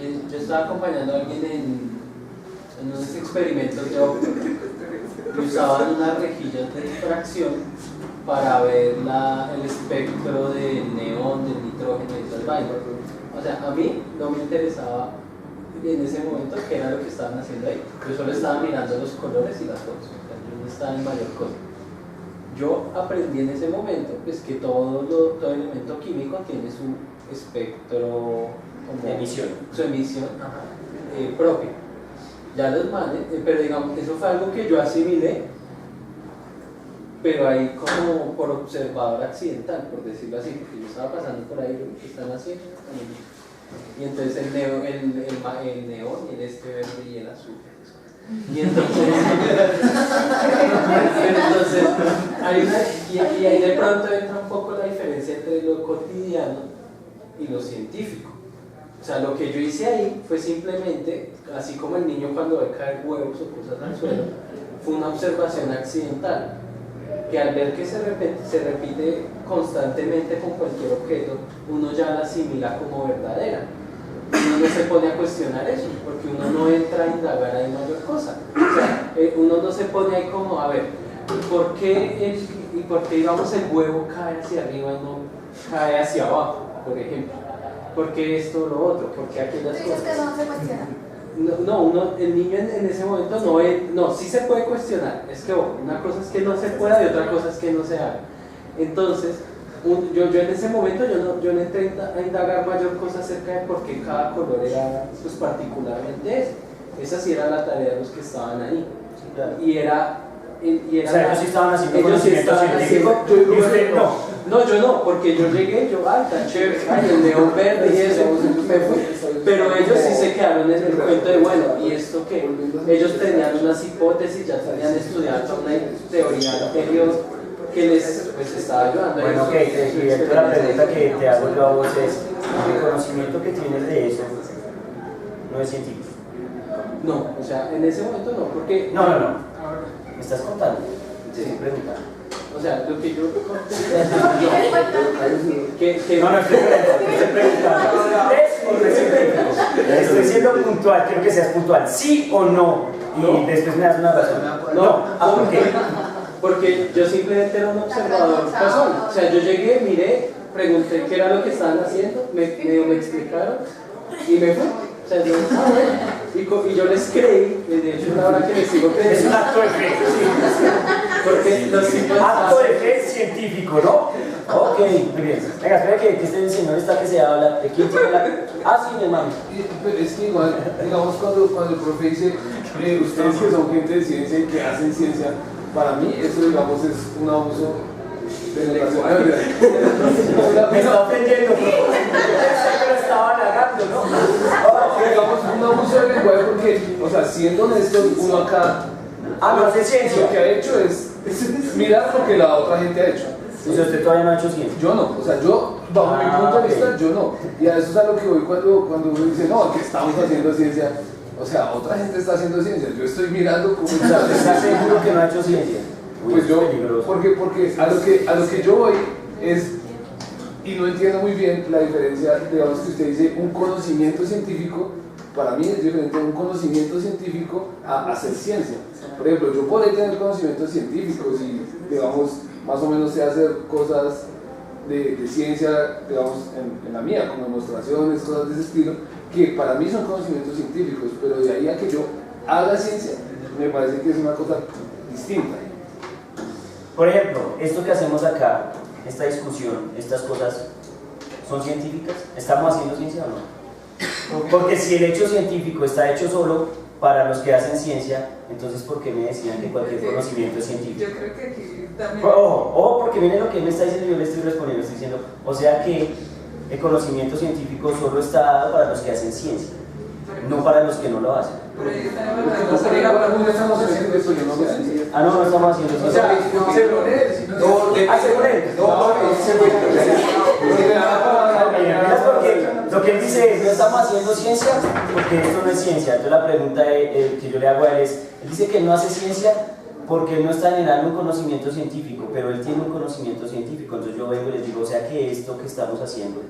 Yo estaba acompañando a alguien en unos experimentos de óptica que usaban unas rejillas de difracción para ver el espectro del neón, del nitrógeno y del vainas. O sea, a mí no me interesaba en ese momento qué era lo que estaban haciendo ahí. Yo solo estaba mirando los colores y las fotos. O sea, yo no estaba en mayor cosa. Yo aprendí en ese momento pues, que todo elemento químico tiene su espectro, su emisión propia. Ya los manes, pero digamos, eso fue algo que yo asimilé, pero ahí como por observador accidental, por decirlo así, porque yo estaba pasando por ahí, ¿qué están haciendo? Y entonces el neón y el verde y el azul. Y entonces, y ahí de pronto entra un poco la diferencia entre lo cotidiano y lo científico. O sea, lo que yo hice ahí fue simplemente, así como el niño cuando ve caer huevos o cosas al suelo, fue una observación accidental, que al ver que se repite constantemente con cualquier objeto, uno ya la asimila como verdadera. Uno no se pone a cuestionar eso, porque uno no entra a indagar ahí mayor cosa. O sea, uno no se pone ahí como, a ver, ¿por qué digamos el huevo cae hacia arriba y no cae hacia abajo, por ejemplo? ¿Por qué esto o lo otro? ¿Por qué aquellas cosas? Dices que no se cuestiona. El niño en ese momento no, sí se puede cuestionar. Es que una cosa es que no se pueda y otra cosa es que no se haga. Entonces, yo en ese momento yo no entré a indagar mayor cosa acerca de por qué cada color era pues, particularmente ese. Esa sí era la tarea de los que estaban ahí. Sí, claro. Y era o sea, ellos sí estaban haciendo ellos sí conocimiento estaban científico. haciendo, Y usted no. No, yo no, porque yo llegué, ay, tan chévere, ay, el neón verde y eso, me fui. Pero ellos sí se quedaron en el cuento de, bueno, ¿y esto qué? Ellos tenían unas hipótesis, ya tenían estudiado una teoría anterior que les pues, estaba ayudando. Bueno, ok, y la pregunta que te hago yo a vos es, ¿el conocimiento que tienes de eso no es científico? No, o sea, en ese momento no, porque... No. ¿Me estás contando? Sí. Estoy preguntando. O sea, lo que yo conté No, estoy preguntando. ¿Es o no es científico? Estoy siendo puntual, quiero que seas puntual. ¿Sí o no? Y después me das una razón. No, ¿por qué? Porque yo simplemente era un observador casual. O sea, yo llegué, miré, pregunté qué era lo que estaban haciendo, me explicaron y me fui. O sea, yo, y yo les creí, de hecho es la hora que les sigo creyendo. Es un acto de fe. Porque los tipos acto de fe científico, ¿no? Ok, muy bien. Venga, espera que este señor está que se habla. ¿De quién tiene la...? Ah, sí, mi hermano. Pero es que igual, digamos, cuando el profe dice, ustedes que son gente de ciencia y que hacen ciencia, para mí eso, digamos, es un abuso de lenguaje. Me está ofendiendo, pero estaba halagando, ¿no? Digamos, un abuso de lenguaje porque, o sea, siendo honestos, uno acá, no hace ciencia. lo que ha hecho es mirar lo que la otra gente ha hecho. O sea, usted todavía no ha hecho ciencia. Yo no, o sea, yo, bajo mi punto de vista, yo no. Y a eso es a lo que voy cuando uno dice, no, que estamos haciendo ciencia. O sea, otra gente está haciendo ciencia, yo estoy mirando cómo está. ¿Estás seguro que no ha hecho ciencia? Pues yo, porque a lo que yo voy es, y no entiendo muy bien la diferencia, digamos que usted dice un conocimiento científico, para mí es diferente un conocimiento científico a hacer ciencia. Por ejemplo, yo podría tener conocimientos científicos y, digamos, más o menos sé hacer cosas de ciencia, digamos, en la mía, como demostraciones, cosas de ese estilo, que para mí son conocimientos científicos, pero de ahí a que yo haga ciencia, me parece que es una cosa distinta. Por ejemplo, esto que hacemos acá, esta discusión, estas cosas, ¿son científicas? ¿Estamos haciendo ciencia o no? Porque si el hecho científico está hecho solo para los que hacen ciencia, entonces ¿por qué me decían que cualquier conocimiento es científico? Yo creo que aquí también... Ojo, porque miren lo que él me está diciendo y yo le estoy respondiendo, estoy diciendo, o sea que el conocimiento científico solo está dado para los que hacen ciencia, no para los que no lo hacen. Pero ahí tenemos la No estamos haciendo eso, yo no lo sé. Ah, no estamos haciendo O ciencia. sea, según él, según él. Porque lo que él dice es, no estamos haciendo ciencia porque esto no es ciencia. Entonces la pregunta que yo le hago a él es, él dice que no hace ciencia porque él no está generando un conocimiento científico, pero él tiene un conocimiento científico. Entonces yo vengo y les digo, o sea que esto que estamos haciendo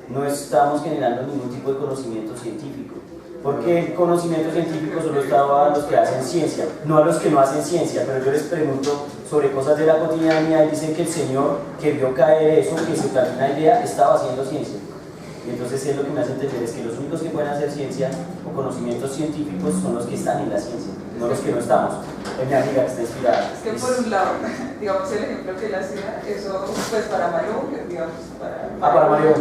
no estamos generando ningún tipo de conocimiento científico. Porque el conocimiento científico solo estaba a los que hacen ciencia, no a los que no hacen ciencia. Pero yo les pregunto sobre cosas de la cotidianidad y dicen que el Señor que vio caer eso, que se planteó una idea, estaba haciendo ciencia. Y entonces es lo que me hace entender es que los únicos que pueden hacer ciencia o conocimientos científicos son los que están en la ciencia, no los que no estamos. Es mi amiga que está inspirada. Es que por un lado, digamos el ejemplo que él hacía, eso pues para Mario, digamos, para Mario.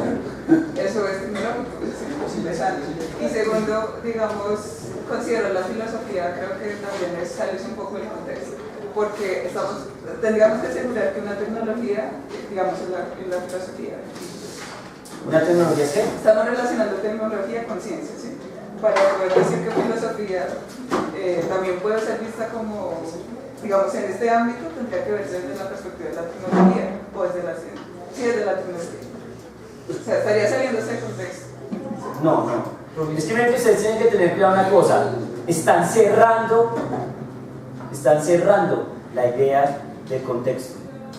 Eso es tecnológico, es imposible salir. Y segundo, digamos, considero la filosofía, creo que también es salirse un poco del contexto, porque tendríamos que asegurar que una tecnología, digamos, en la filosofía. ¿Una tecnología qué? Estamos relacionando tecnología con ciencia, ¿sí? Para poder decir que filosofía también puede ser vista como, digamos, en este ámbito tendría que verse desde la perspectiva de la tecnología o desde la ciencia. Sí, desde la tecnología. O sea, estaría saliendo ese contexto. No. Es que ustedes tienen que tener cuidado una cosa. Están cerrando la idea del contexto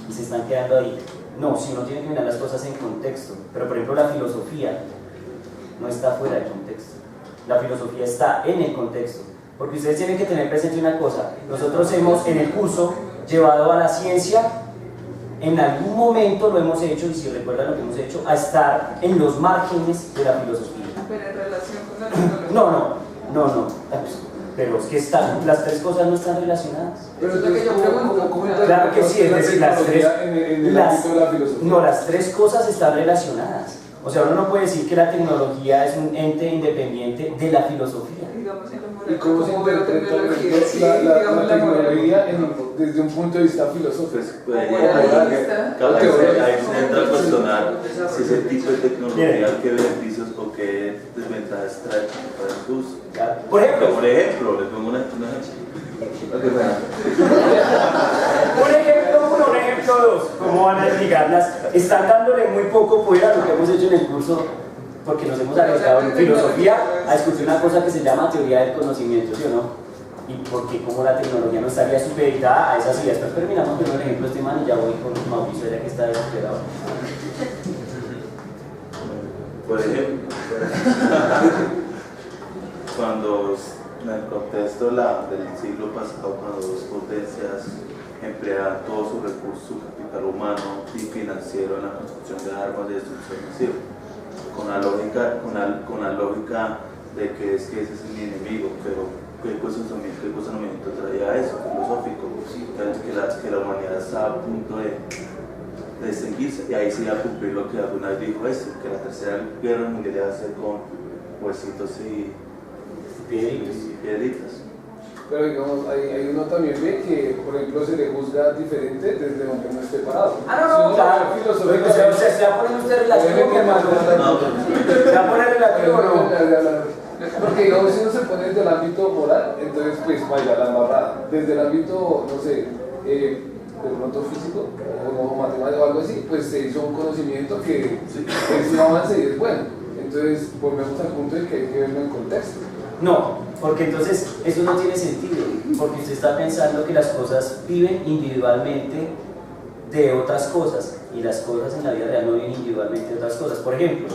y se están quedando ahí. No, si uno tiene que mirar las cosas en contexto. Pero por ejemplo la filosofía no está fuera del contexto. La filosofía está en el contexto. Porque ustedes tienen que tener presente una cosa. Nosotros hemos en el curso llevado a la ciencia, en algún momento lo hemos hecho, y si recuerdan lo que hemos hecho, a estar en los márgenes de la filosofía. Pero en relación con la tecnología. No. Pero es que las tres cosas no están relacionadas. Pero es lo que yo pregunto. Claro que sí, es decir, las tres tres cosas están relacionadas. O sea, uno no puede decir que la tecnología es un ente independiente de la filosofía. Digamos, en lo ¿Y cómo se interpreta la tecnología desde un punto de vista filosófico? Claro que ahí se entra a cuestionar si ese tipo de tecnología, qué beneficios o qué desventajas trae para el uso. Por ejemplo, les pongo un ejemplo. un ejemplo dos, ¿cómo van a explicarlas? Están dándole muy poco poder a lo que hemos hecho en el curso, porque nos hemos arriesgado en filosofía a discutir una cosa que se llama teoría del conocimiento, ¿sí o no? Y porque como la tecnología no estaría supeditada a esas ideas. Pero terminamos con un ejemplo este man y ya voy con Mauricio, ya que está desesperado. Por ejemplo, cuando en el contexto del siglo pasado, cuando dos potencias empleaban todo su recurso, su capital humano y financiero en la construcción de armas de destrucción masiva, con la lógica de que ese es mi enemigo, pero ¿qué cuestionamiento traía eso? Filosófico, que la humanidad estaba a punto de extinguirse, y ahí se iba a cumplir lo que alguna vez dijo que la tercera guerra mundial iba a ser con huesitos y piedritas. Pero digamos, hay uno también ve que, por ejemplo, se le juzga diferente desde donde no esté parado. No, claro. O sea, ¿se va a poner usted relativo? ¿Se va a poner relativo o no? Porque digamos, si uno se pone desde el ámbito moral, entonces pues vaya la embarrada. Desde el ámbito, no sé, de pronto físico o matemático o algo así, pues se hizo un conocimiento que es un avance y es bueno. Entonces volvemos al punto de que hay que verlo en contexto. No, porque entonces eso no tiene sentido, porque usted está pensando que las cosas viven individualmente de otras cosas, y las cosas en la vida real no viven individualmente de otras cosas. Por ejemplo,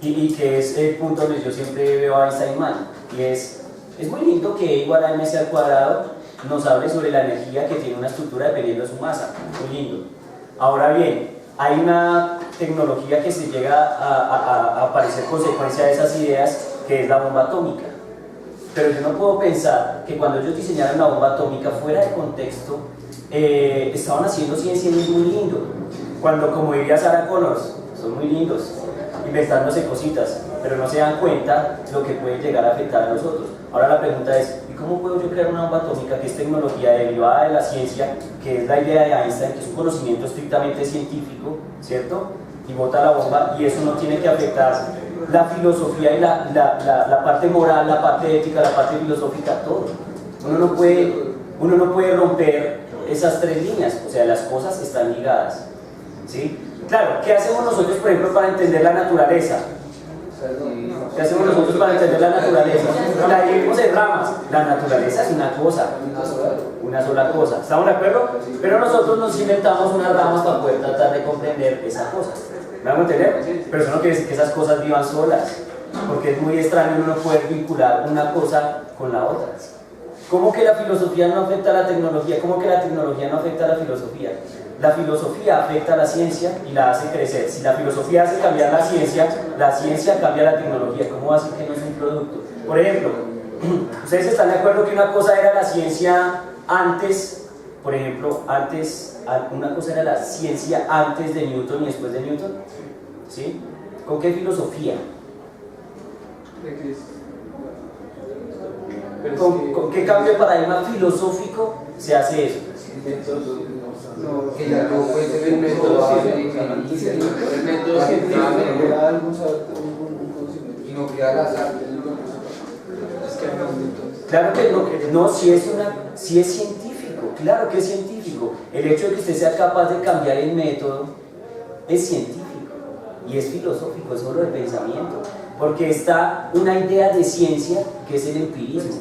y que es el punto donde yo siempre veo a Einstein mal, y es muy lindo que E igual a mc al cuadrado nos hable sobre la energía que tiene una estructura dependiendo de su masa, muy lindo. Ahora bien, hay una tecnología que se llega a parecer consecuencia de esas ideas, que es la bomba atómica. Pero yo no puedo pensar que cuando ellos diseñaron la bomba atómica fuera de contexto, estaban haciendo ciencia y es muy lindo. Cuando, como diría Sarah Connors, son muy lindos, inventándose cositas, pero no se dan cuenta de lo que puede llegar a afectar a nosotros. Ahora la pregunta es, ¿y cómo puedo yo crear una bomba atómica que es tecnología derivada de la ciencia, que es la idea de Einstein, que es un conocimiento estrictamente científico, ¿cierto? Y bota la bomba, y eso no tiene que afectar la filosofía y la parte moral, la parte ética, la parte filosófica, todo. Uno no puede romper esas tres líneas, o sea, las cosas están ligadas, ¿sí? Claro, ¿qué hacemos nosotros, por ejemplo, para entender la naturaleza? ¿Qué hacemos nosotros para entender la naturaleza? La dividimos en ramas. La naturaleza es una cosa, una sola cosa. ¿Estamos de acuerdo? Pero nosotros nos inventamos unas ramas para poder tratar de comprender esa cosa. ¿Me van a entender? Pero eso no quiere decir que esas cosas vivan solas, porque es muy extraño uno no poder vincular una cosa con la otra. ¿Cómo que la filosofía no afecta a la tecnología? ¿Cómo que la tecnología no afecta a la filosofía? La filosofía afecta a la ciencia y la hace crecer. Si la filosofía hace cambiar la ciencia cambia la tecnología. ¿Cómo va a decir que no es un producto? Por ejemplo, ¿ustedes están de acuerdo que una cosa era la ciencia antes? Por ejemplo, una cosa era la ciencia antes de Newton y después de Newton. ¿Sí? ¿Con qué filosofía? ¿Con qué cambio de paradigma filosófico se hace eso? No, que ya no puede ser el método científico. Y no crear las artes. Claro que no, si es científico, claro que es científico. El hecho de que usted sea capaz de cambiar el método es científico y es filosófico, es solo de pensamiento, porque está una idea de ciencia que es el empirismo.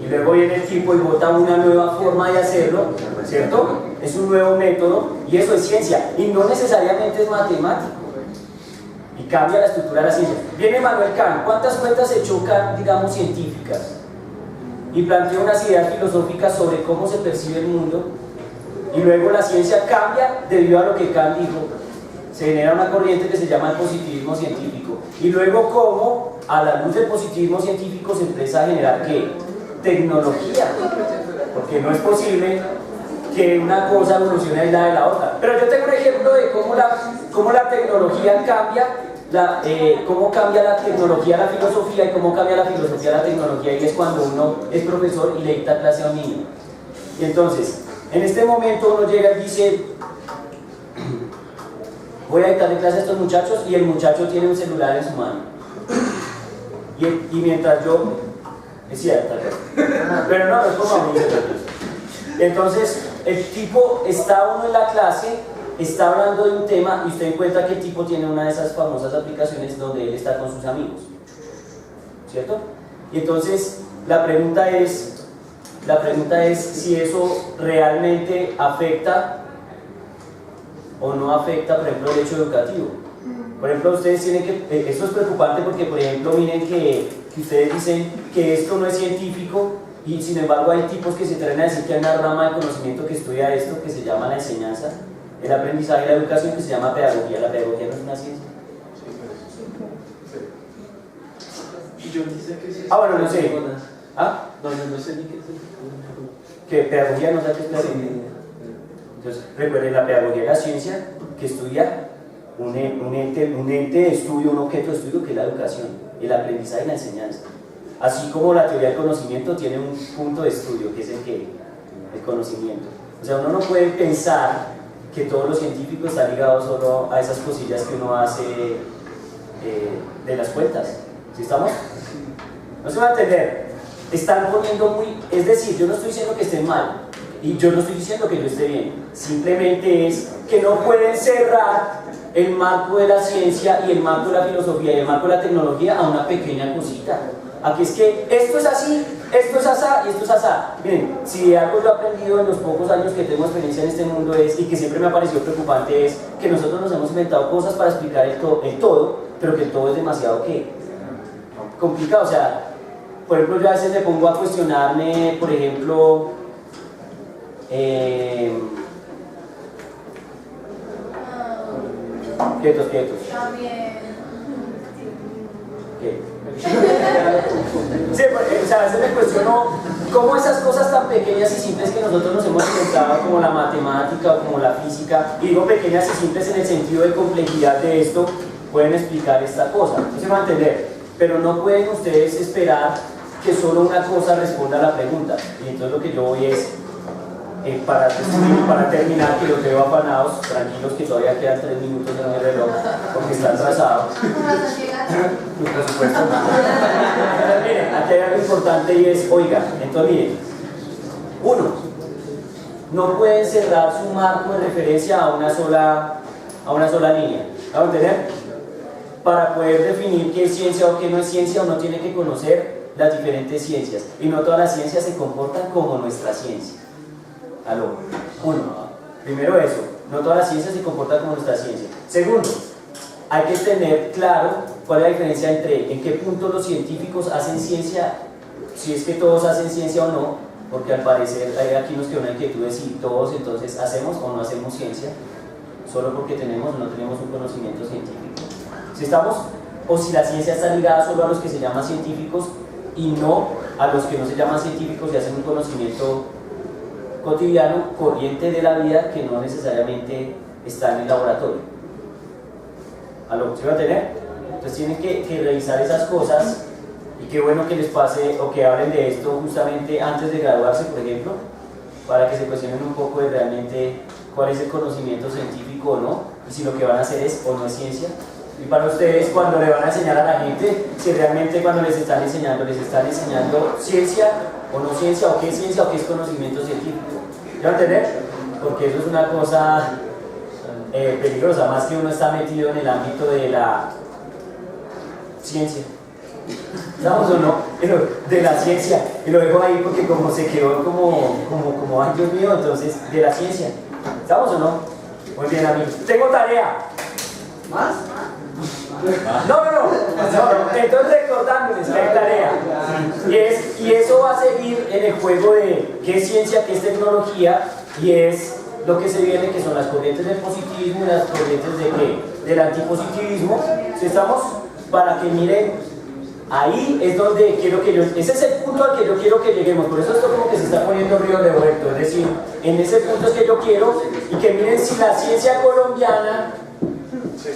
Y luego viene el tipo y bota una nueva forma de hacerlo, ¿cierto? Es un nuevo método y eso es ciencia, y no necesariamente es matemático. Y cambia la estructura de la ciencia. Viene Manuel Kant, ¿cuántas cuentas echó Kant, digamos, científicas? Y planteó unas ideas filosóficas sobre cómo se percibe el mundo, y luego la ciencia cambia debido a lo que Kant dijo. Se genera una corriente que se llama el positivismo científico. Y luego cómo, a la luz del positivismo científico, se empieza a generar ¿qué? Tecnología. Porque no es posible que una cosa evolucione aislada de la otra. Pero yo tengo un ejemplo de cómo la tecnología cambia, cómo cambia la tecnología la filosofía y cómo cambia la filosofía la tecnología, y es cuando uno es profesor y le dicta clase a un niño. Y entonces, en este momento uno llega y dice, voy a dictarle clase a estos muchachos, y el muchacho tiene un celular en su mano. Y mientras yo... Es cierto, pero no es como a mí. Entonces, el tipo está uno en la clase, está hablando de un tema, y usted encuentra que el tipo tiene una de esas famosas aplicaciones donde él está con sus amigos, ¿cierto? Y entonces la pregunta es si eso realmente afecta o no afecta, por ejemplo, el hecho educativo. Por ejemplo, ustedes tienen que, esto es preocupante porque, por ejemplo, miren que ustedes dicen que esto no es científico, y sin embargo hay tipos que se atreven a decir que hay una rama de conocimiento que estudia esto, que se llama la enseñanza, el aprendizaje y la educación, que se llama pedagogía. La pedagogía no es una ciencia. Bueno, no sé. ¿Ah? No sé ni qué es. ¿Que pedagogía no sabe qué es pedagogía? Entonces, recuerden, la pedagogía es la ciencia que estudia un ente de estudio, un objeto de estudio, que es la educación, el aprendizaje y la enseñanza. Así como la teoría del conocimiento tiene un punto de estudio, que es el conocimiento. O sea, uno no puede pensar que todo lo científico está ligado solo a esas cosillas que uno hace de las cuentas. ¿Sí estamos? No se va a entender. Están poniendo es decir, yo no estoy diciendo que estén mal, y yo no estoy diciendo que yo esté bien. Simplemente es que no pueden cerrar el marco de la ciencia y el marco de la filosofía y el marco de la tecnología a una pequeña cosita. Aquí es que esto es así, esto es asá y esto es asá. Miren, si algo yo he aprendido en los pocos años que tengo experiencia en este mundo y que siempre me ha parecido preocupante, es que nosotros nos hemos inventado cosas para explicar el todo, pero que el todo es demasiado complicado. O sea, por ejemplo, yo a veces me pongo a cuestionarme, por ejemplo, quietos. También. ¿Qué? Sí, porque, o sea, a veces me cuestiono cómo esas cosas tan pequeñas y simples que nosotros nos hemos inventado, como la matemática o como la física, y digo pequeñas y simples en el sentido de complejidad de esto, pueden explicar esta cosa. No se va a entender, pero no pueden ustedes esperar que solo una cosa responda a la pregunta. Y entonces lo que yo voy es, para terminar, que los veo afanados, tranquilos que todavía quedan 3 minutos en el reloj, porque está atrasado. Por supuesto. Entonces, miren, aquí hay algo importante y es, oiga, entonces miren, uno, no pueden cerrar su marco de referencia a una sola línea. ¿Vamos a entender? Para poder definir qué es ciencia o qué no es ciencia, uno tiene que conocer las diferentes ciencias, y no todas las ciencias se comportan como nuestra ciencia. Primero eso, no todas las ciencias se comportan como nuestra ciencia. Segundo, hay que tener claro cuál es la diferencia entre en qué punto los científicos hacen ciencia, si es que todos hacen ciencia o no, porque al parecer aquí nos queda una inquietud de si todos entonces hacemos o no hacemos ciencia, solo porque tenemos o no tenemos un conocimiento científico. Si estamos, o si la ciencia está ligada solo a los que se llaman científicos y no a los que no se llaman científicos y hacen un conocimiento cotidiano, corriente de la vida que no necesariamente está en el laboratorio. ¿Aló? ¿Se va a tener? Entonces tienen que revisar esas cosas y qué bueno que les pase o que hablen de esto justamente antes de graduarse, por ejemplo, para que se cuestionen un poco de realmente cuál es el conocimiento científico o no, y si lo que van a hacer es o no es ciencia. Y para ustedes, cuando le van a enseñar a la gente, si realmente cuando les están enseñando ciencia o no ciencia, o qué es ciencia o qué es conocimiento científico. ¿Ya van a entender? Porque eso es una cosa peligrosa, más que uno está metido en el ámbito de la ciencia. ¿Estamos o no? Pero de la ciencia, y lo dejo ahí porque como se quedó como ay Dios mío, entonces de la ciencia. ¿Estamos o no? Muy bien, amigos. Tengo tarea. ¿Más? No. Entonces recordándoles que hay tarea. Y eso va a seguir en el juego de qué es ciencia, qué es tecnología, y es lo que se viene, que son las corrientes del positivismo y las corrientes de ¿qué? Del antipositivismo. Si estamos, para que miren, ahí es donde quiero que ese es el punto al que yo quiero que lleguemos. Por eso esto como que se está poniendo río revuelto. Es decir, en ese punto es que yo quiero, y que miren si la ciencia colombiana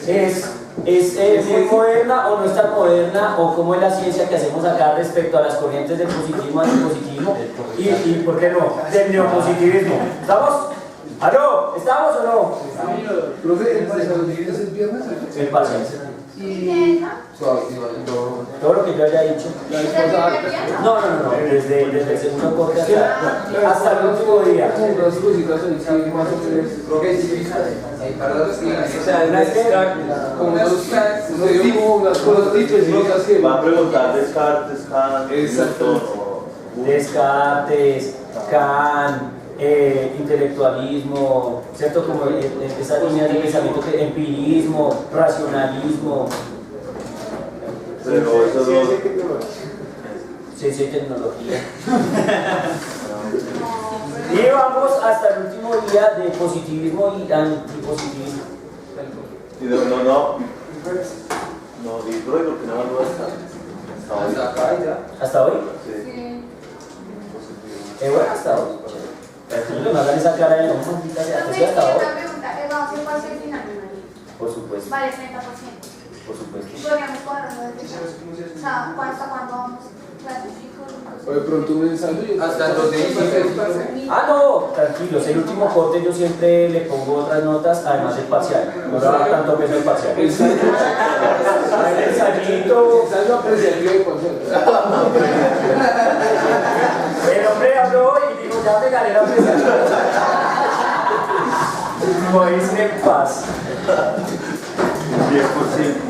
es muy moderna o no es tan moderna, o cómo es la ciencia que hacemos acá respecto a las corrientes del positivismo, antipositivismo y ¿por qué no? Del neopositivismo. ¿Estamos? ¿Aló? ¿Estamos o no? Profe, ¿el parcial es el viernes? El parcial. Todo lo que yo haya dicho. No, desde el segundo corte hasta el último día. Unas cositas ahí, sí, más o menos. O sea, una Como unas cosas específicas que Va a preguntar Descartes, Kant, Newton o Descartes, Kant, intelectualismo, ¿cierto? Como esa línea de pensamiento, empirismo, racionalismo, pero eso no. ciencia y tecnología. Y vamos hasta el último día de positivismo y antipositivismo. No, libro, porque no lo hasta ¿Hasta hoy? Sí. Bueno, hasta hoy. Tranquilo, no hagan esa cara de no, maldita sea. Pues sí, hasta hoy. Una pregunta, ¿el vacío cuál es el final de una línea? Por supuesto, Vale 30%. por supuesto. ¿Y podríamos cuadrarlo desde ya? O sea, ¿hasta cuándo vamos? o de pronto un ensayo y Hasta los de Ah, no, tranquilos, el último corte yo siempre le pongo otras notas, además del parcial. No le da tanto peso el parcial. El ensayito. ensayo apreciativo de concepto. El hombre habló y dijo, ya me gané la apreciación. Morirse en paz. 10%.